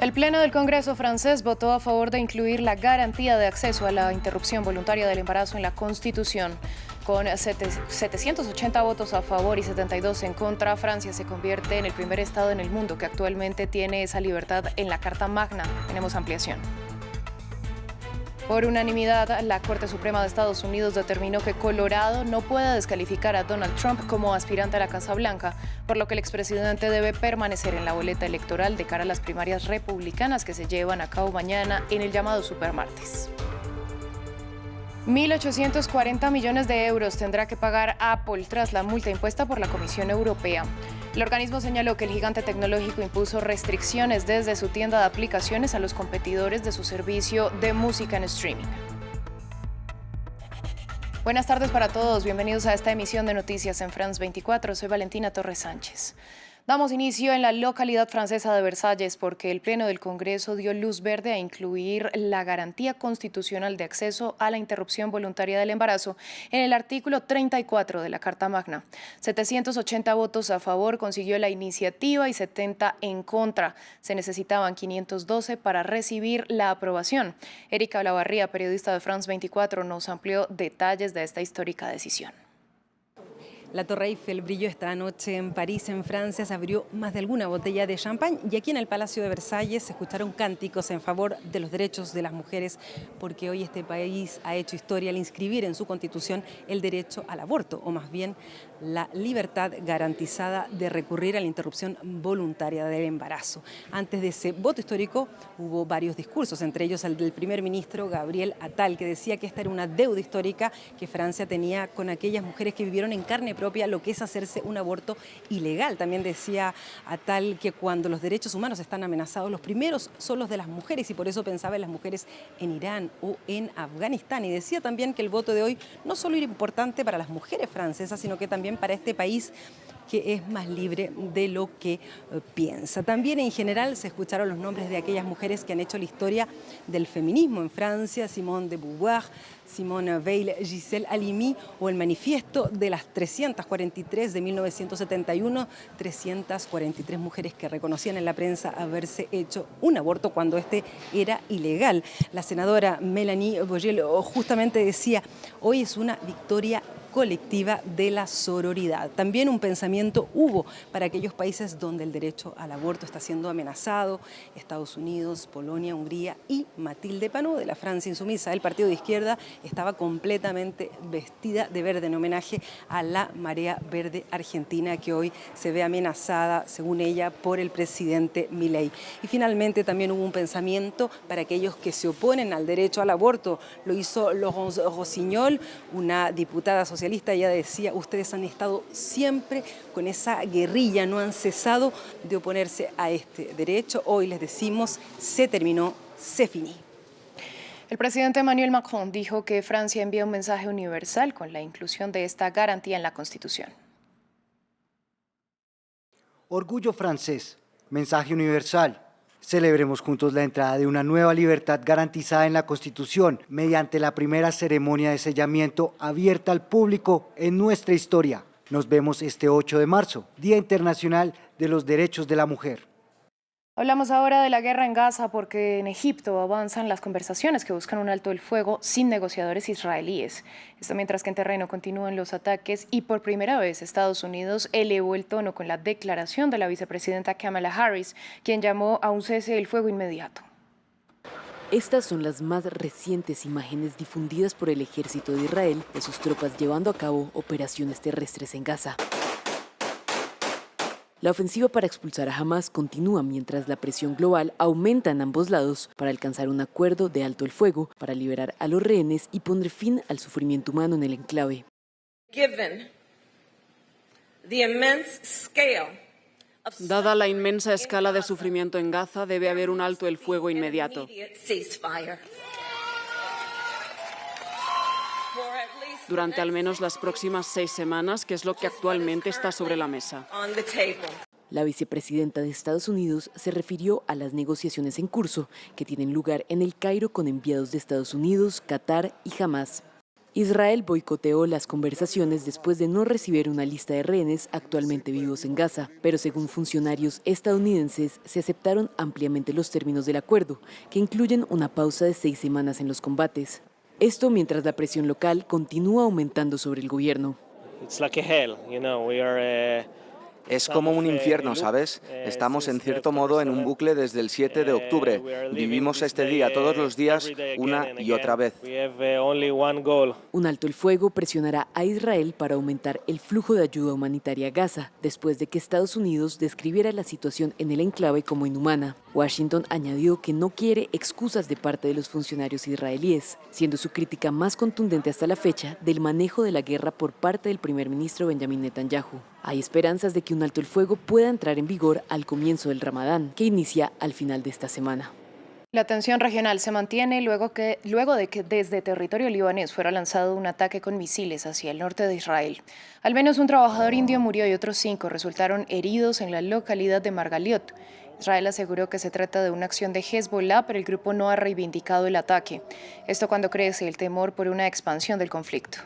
El Pleno del Congreso francés votó a favor de incluir la garantía de acceso a la interrupción voluntaria del embarazo en la Constitución. Con 780 votos a favor y 72 en contra, Francia se convierte en el primer estado en el mundo que actualmente tiene esa libertad en la Carta Magna. Tenemos ampliación. Por unanimidad, la Corte Suprema de Estados Unidos determinó que Colorado no puede descalificar a Donald Trump como aspirante a la Casa Blanca, por lo que el expresidente debe permanecer en la boleta electoral de cara a las primarias republicanas que se llevan a cabo mañana en el llamado Supermartes. 1.840 millones de euros tendrá que pagar Apple tras la multa impuesta por la Comisión Europea. El organismo señaló que el gigante tecnológico impuso restricciones desde su tienda de aplicaciones a los competidores de su servicio de música en streaming. Buenas tardes para todos, bienvenidos a esta emisión de Noticias en France 24. Soy Valentina Torres Sánchez. Damos inicio en la localidad francesa de Versalles porque el Pleno del Congreso dio luz verde a incluir la garantía constitucional de acceso a la interrupción voluntaria del embarazo en el artículo 34 de la Carta Magna. 780 votos a favor consiguió la iniciativa y 70 en contra. Se necesitaban 512 para recibir la aprobación. Erika Olavarría, periodista de France 24, nos amplió detalles de esta histórica decisión. La Torre Eiffel brilló esta noche en París, en Francia. Se abrió más de alguna botella de champán y aquí en el Palacio de Versalles se escucharon cánticos en favor de los derechos de las mujeres, porque hoy este país ha hecho historia al inscribir en su Constitución el derecho al aborto, o más bien la libertad garantizada de recurrir a la interrupción voluntaria del embarazo. Antes de ese voto histórico hubo varios discursos, entre ellos el del primer ministro Gabriel Attal, que decía que esta era una deuda histórica que Francia tenía con aquellas mujeres que vivieron en carne propia lo que es hacerse un aborto ilegal. También decía Attal que cuando los derechos humanos están amenazados, los primeros son los de las mujeres, y por eso pensaba en las mujeres en Irán o en Afganistán. Y decía también que el voto de hoy no solo era importante para las mujeres francesas, sino que también para este país que es más libre de lo que piensa. También en general se escucharon los nombres de aquellas mujeres que han hecho la historia del feminismo en Francia: Simone de Beauvoir, Simone Veil, Gisèle Halimi, o el manifiesto de las 343 de 1971, 343 mujeres que reconocían en la prensa haberse hecho un aborto cuando este era ilegal. La senadora Mélanie Vogel justamente decía: hoy es una victoria colectiva de la sororidad. También un pensamiento hubo para aquellos países donde el derecho al aborto está siendo amenazado: Estados Unidos, Polonia, Hungría y Mathilde Panot, de la Francia Insumisa, del partido de izquierda, estaba completamente vestida de verde en homenaje a la marea verde argentina, que hoy se ve amenazada, según ella, por el presidente Milei. Y finalmente también hubo un pensamiento para aquellos que se oponen al derecho al aborto. Lo hizo Laurence Rossignol, una diputada socialista. Ella decía: ustedes han estado siempre con esa guerrilla, no han cesado de oponerse a este derecho. Hoy les decimos: se terminó, se finí. El presidente Emmanuel Macron dijo que Francia envía un mensaje universal con la inclusión de esta garantía en la Constitución. Orgullo francés, mensaje universal. Celebremos juntos la entrada de una nueva libertad garantizada en la Constitución mediante la primera ceremonia de sellamiento abierta al público en nuestra historia. Nos vemos este 8 de marzo, Día Internacional de los Derechos de la Mujer. Hablamos ahora de la guerra en Gaza porque en Egipto avanzan las conversaciones que buscan un alto el fuego sin negociadores israelíes. Esto mientras que en terreno continúan los ataques y por primera vez Estados Unidos elevó el tono con la declaración de la vicepresidenta Kamala Harris, quien llamó a un cese del fuego inmediato. Estas son las más recientes imágenes difundidas por el ejército de Israel de sus tropas llevando a cabo operaciones terrestres en Gaza. La ofensiva para expulsar a Hamás continúa mientras la presión global aumenta en ambos lados para alcanzar un acuerdo de alto el fuego para liberar a los rehenes y poner fin al sufrimiento humano en el enclave. Dada la inmensa escala de sufrimiento en Gaza, debe haber un alto el fuego inmediato. Durante al menos las próximas 6 semanas, que es lo que actualmente está sobre la mesa. La vicepresidenta de Estados Unidos se refirió a las negociaciones en curso que tienen lugar en El Cairo con enviados de Estados Unidos, Qatar y Hamás. Israel boicoteó las conversaciones después de no recibir una lista de rehenes actualmente vivos en Gaza, pero según funcionarios estadounidenses se aceptaron ampliamente los términos del acuerdo, que incluyen una pausa de 6 semanas en los combates. Esto mientras la presión local continúa aumentando sobre el gobierno. Es como un infierno, ¿sabes? Estamos en cierto modo en un bucle desde el 7 de octubre. Vivimos este día todos los días, una y otra vez. Un alto el fuego presionará a Israel para aumentar el flujo de ayuda humanitaria a Gaza, después de que Estados Unidos describiera la situación en el enclave como inhumana. Washington añadió que no quiere excusas de parte de los funcionarios israelíes, siendo su crítica más contundente hasta la fecha del manejo de la guerra por parte del primer ministro Benjamin Netanyahu. Hay esperanzas de que un alto el fuego pueda entrar en vigor al comienzo del Ramadán, que inicia al final de esta semana. La tensión regional se mantiene luego de que desde territorio libanés fuera lanzado un ataque con misiles hacia el norte de Israel. Al menos un trabajador indio murió y otros 5 resultaron heridos en la localidad de Margaliot. Israel aseguró que se trata de una acción de Hezbollah, pero el grupo no ha reivindicado el ataque. Esto cuando crece el temor por una expansión del conflicto.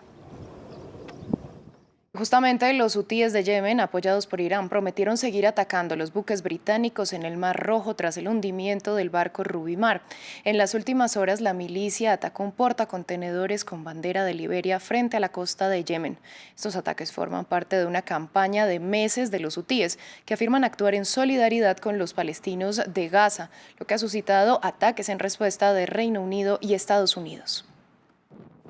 Justamente los hutíes de Yemen, apoyados por Irán, prometieron seguir atacando los buques británicos en el Mar Rojo tras el hundimiento del barco Rubimar. En las últimas horas, la milicia atacó un portacontenedores con bandera de Liberia frente a la costa de Yemen. Estos ataques forman parte de una campaña de meses de los hutíes, que afirman actuar en solidaridad con los palestinos de Gaza, lo que ha suscitado ataques en respuesta de Reino Unido y Estados Unidos.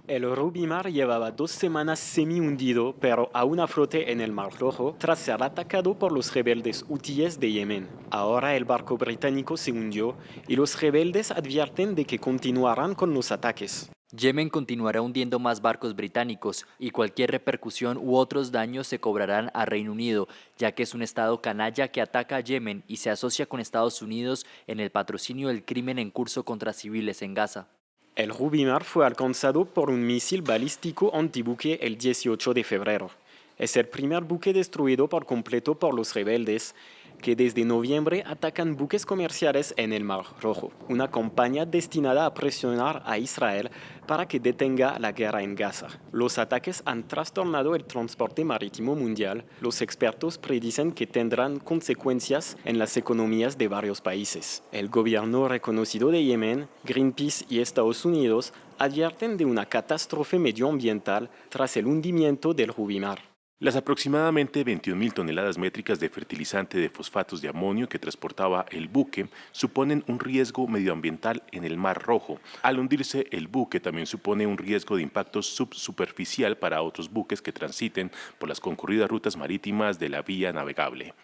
El Rubimar llevaba 2 semanas semi-hundido, pero aún a flote en el Mar Rojo, tras ser atacado por los rebeldes hutíes de Yemen. Ahora el barco británico se hundió y los rebeldes advierten de que continuarán con los ataques. Yemen continuará hundiendo más barcos británicos y cualquier repercusión u otros daños se cobrarán a Reino Unido, ya que es un estado canalla que ataca a Yemen y se asocia con Estados Unidos en el patrocinio del crimen en curso contra civiles en Gaza. El Rubimar fue alcanzado por un misil balístico antibuque el 18 de febrero. Es el primer buque destruido por completo por los rebeldes, que desde noviembre atacan buques comerciales en el Mar Rojo, una campaña destinada a presionar a Israel para que detenga la guerra en Gaza. Los ataques han trastornado el transporte marítimo mundial. Los expertos predicen que tendrán consecuencias en las economías de varios países. El gobierno reconocido de Yemen, Greenpeace y Estados Unidos advierten de una catástrofe medioambiental tras el hundimiento del Rubimar. Las aproximadamente 21.000 toneladas métricas de fertilizante de fosfatos de amonio que transportaba el buque suponen un riesgo medioambiental en el Mar Rojo. Al hundirse el buque también supone un riesgo de impacto subsuperficial para otros buques que transiten por las concurridas rutas marítimas de la vía navegable.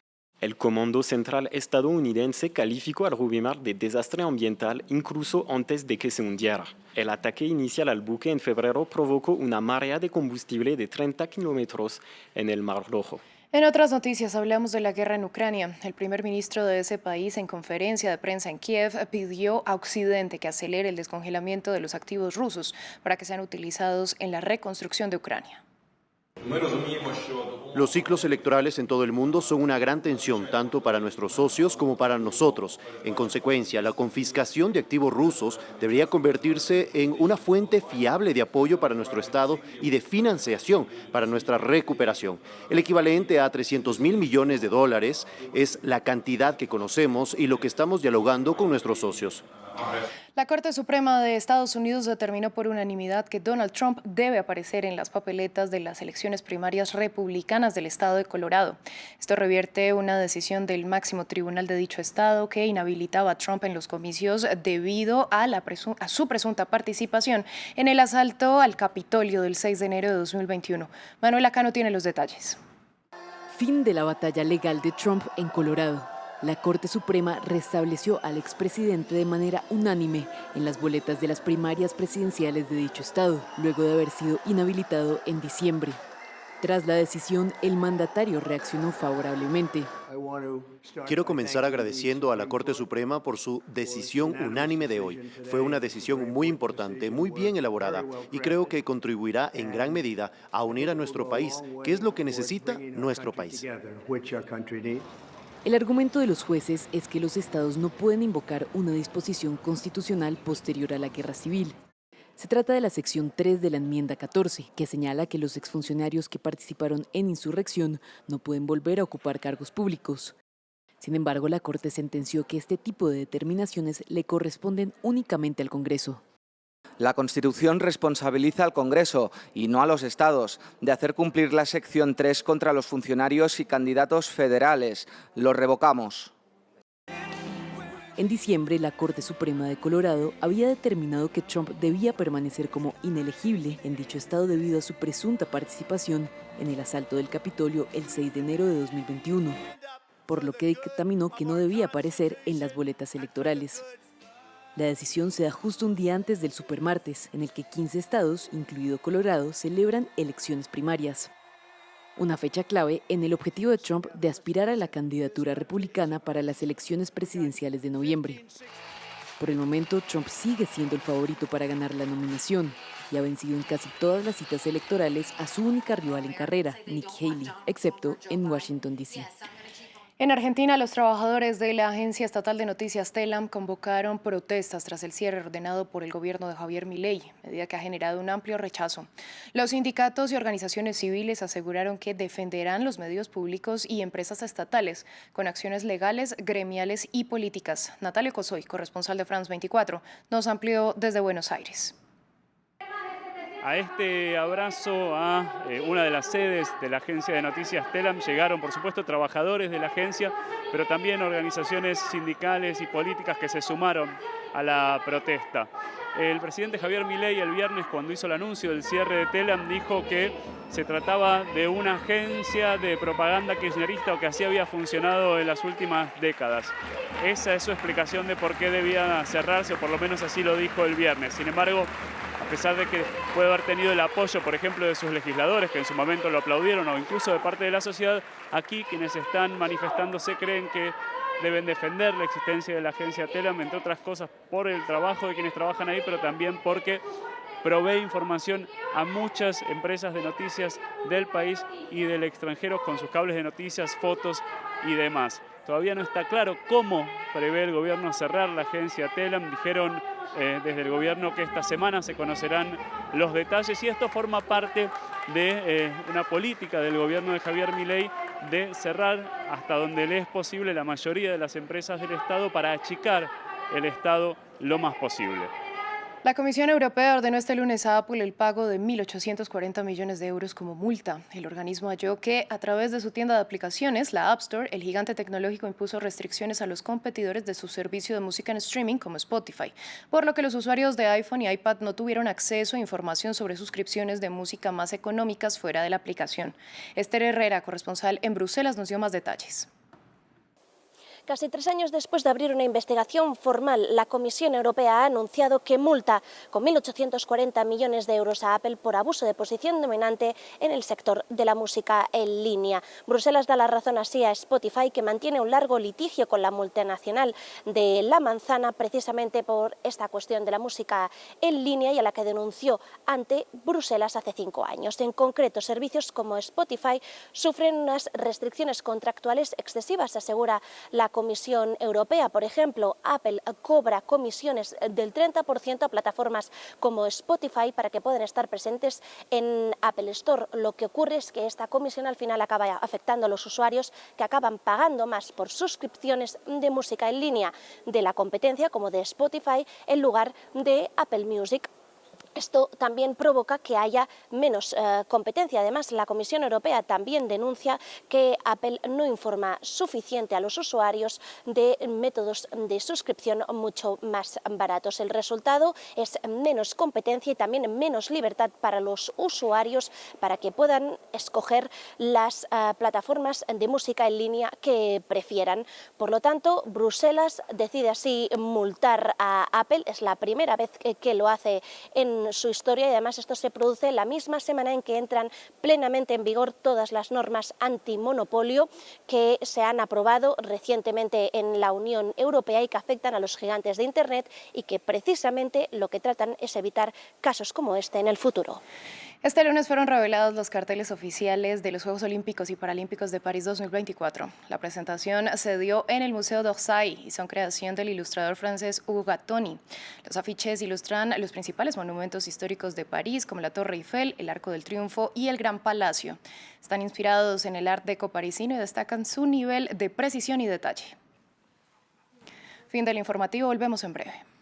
El Comando Central estadounidense calificó al Rubimar de desastre ambiental incluso antes de que se hundiera. El ataque inicial al buque en febrero provocó una marea de combustible de 30 kilómetros en el Mar Rojo. En otras noticias hablamos de la guerra en Ucrania. El primer ministro de ese país, en conferencia de prensa en Kiev, pidió a Occidente que acelere el descongelamiento de los activos rusos para que sean utilizados en la reconstrucción de Ucrania. Los ciclos electorales en todo el mundo son una gran tensión tanto para nuestros socios como para nosotros. En consecuencia, la confiscación de activos rusos debería convertirse en una fuente fiable de apoyo para nuestro Estado y de financiación para nuestra recuperación. El equivalente a $300.000 millones es la cantidad que conocemos y lo que estamos dialogando con nuestros socios. La Corte Suprema de Estados Unidos determinó por unanimidad que Donald Trump debe aparecer en las papeletas de las elecciones primarias republicanas del estado de Colorado. Esto revierte una decisión del máximo tribunal de dicho estado que inhabilitaba a Trump en los comicios debido a su presunta participación en el asalto al Capitolio del 6 de enero de 2021. Manuela Cano tiene los detalles. Fin de la batalla legal de Trump en Colorado. La Corte Suprema restableció al expresidente de manera unánime en las boletas de las primarias presidenciales de dicho estado, luego de haber sido inhabilitado en diciembre. Tras la decisión, el mandatario reaccionó favorablemente. Quiero comenzar agradeciendo a la Corte Suprema por su decisión unánime de hoy. Fue una decisión muy importante, muy bien elaborada, y creo que contribuirá en gran medida a unir a nuestro país, que es lo que necesita nuestro país. El argumento de los jueces es que los estados no pueden invocar una disposición constitucional posterior a la guerra civil. Se trata de la sección 3 de la enmienda 14, que señala que los exfuncionarios que participaron en insurrección no pueden volver a ocupar cargos públicos. Sin embargo, la Corte sentenció que este tipo de determinaciones le corresponden únicamente al Congreso. La Constitución responsabiliza al Congreso, y no a los Estados, de hacer cumplir la sección 3 contra los funcionarios y candidatos federales. Lo revocamos. En diciembre, la Corte Suprema de Colorado había determinado que Trump debía permanecer como inelegible en dicho estado debido a su presunta participación en el asalto del Capitolio el 6 de enero de 2021, por lo que dictaminó que no debía aparecer en las boletas electorales. La decisión se da justo un día antes del supermartes, en el que 15 estados, incluido Colorado, celebran elecciones primarias. Una fecha clave en el objetivo de Trump de aspirar a la candidatura republicana para las elecciones presidenciales de noviembre. Por el momento, Trump sigue siendo el favorito para ganar la nominación y ha vencido en casi todas las citas electorales a su única rival en carrera, Nikki Haley, excepto en Washington, D.C. En Argentina, los trabajadores de la Agencia Estatal de Noticias Telam convocaron protestas tras el cierre ordenado por el gobierno de Javier Milei, medida que ha generado un amplio rechazo. Los sindicatos y organizaciones civiles aseguraron que defenderán los medios públicos y empresas estatales con acciones legales, gremiales y políticas. Natalia Cosoy, corresponsal de France 24, nos amplió desde Buenos Aires. A este abrazo a una de las sedes de la agencia de noticias Telam llegaron, por supuesto, trabajadores de la agencia, pero también organizaciones sindicales y políticas que se sumaron a la protesta. El presidente Javier Milei el viernes, cuando hizo el anuncio del cierre de Telam, dijo que se trataba de una agencia de propaganda kirchnerista o que así había funcionado en las últimas décadas. Esa es su explicación de por qué debía cerrarse, o por lo menos así lo dijo el viernes. Sin embargo, a pesar de que puede haber tenido el apoyo, por ejemplo, de sus legisladores, que en su momento lo aplaudieron, o incluso de parte de la sociedad, aquí quienes están manifestándose creen que deben defender la existencia de la agencia Telam, entre otras cosas por el trabajo de quienes trabajan ahí, pero también porque provee información a muchas empresas de noticias del país y del extranjero con sus cables de noticias, fotos y demás. Todavía no está claro cómo prevé el gobierno cerrar la agencia Telam. Dijeron desde el gobierno que esta semana se conocerán los detalles, y esto forma parte de una política del gobierno de Javier Milei de cerrar hasta donde le es posible la mayoría de las empresas del Estado para achicar el Estado lo más posible. La Comisión Europea ordenó este lunes a Apple el pago de 1.840 millones de euros como multa. El organismo halló que, a través de su tienda de aplicaciones, la App Store, el gigante tecnológico impuso restricciones a los competidores de su servicio de música en streaming como Spotify, por lo que los usuarios de iPhone y iPad no tuvieron acceso a información sobre suscripciones de música más económicas fuera de la aplicación. Esther Herrera, corresponsal en Bruselas, nos dio más detalles. Casi 3 años después de abrir una investigación formal, la Comisión Europea ha anunciado que multa con 1.840 millones de euros a Apple por abuso de posición dominante en el sector de la música en línea. Bruselas da la razón así a Spotify, que mantiene un largo litigio con la multinacional de la manzana precisamente por esta cuestión de la música en línea, y a la que denunció ante Bruselas hace 5 años. En concreto, servicios como Spotify sufren unas restricciones contractuales excesivas, asegura la Comisión Europea. Por ejemplo, Apple cobra comisiones del 30% a plataformas como Spotify para que puedan estar presentes en Apple Store. Lo que ocurre es que esta comisión al final acaba afectando a los usuarios, que acaban pagando más por suscripciones de música en línea de la competencia como de Spotify en lugar de Apple Music. Esto también provoca que haya menos competencia. Además, la Comisión Europea también denuncia que Apple no informa suficiente a los usuarios de métodos de suscripción mucho más baratos. El resultado es menos competencia y también menos libertad para los usuarios para que puedan escoger las plataformas de música en línea que prefieran. Por lo tanto, Bruselas decide así multar a Apple. Es la primera vez que lo hace en su historia, y además esto se produce la misma semana en que entran plenamente en vigor todas las normas antimonopolio que se han aprobado recientemente en la Unión Europea y que afectan a los gigantes de Internet, y que precisamente lo que tratan es evitar casos como este en el futuro. Este lunes fueron revelados los carteles oficiales de los Juegos Olímpicos y Paralímpicos de París 2024. La presentación se dio en el Museo d'Orsay y son creación del ilustrador francés Hugo Gattoni. Los afiches ilustran los principales monumentos históricos de París, como la Torre Eiffel, el Arco del Triunfo y el Gran Palacio. Están inspirados en el Art Deco parisino y destacan su nivel de precisión y detalle. Fin del informativo, volvemos en breve.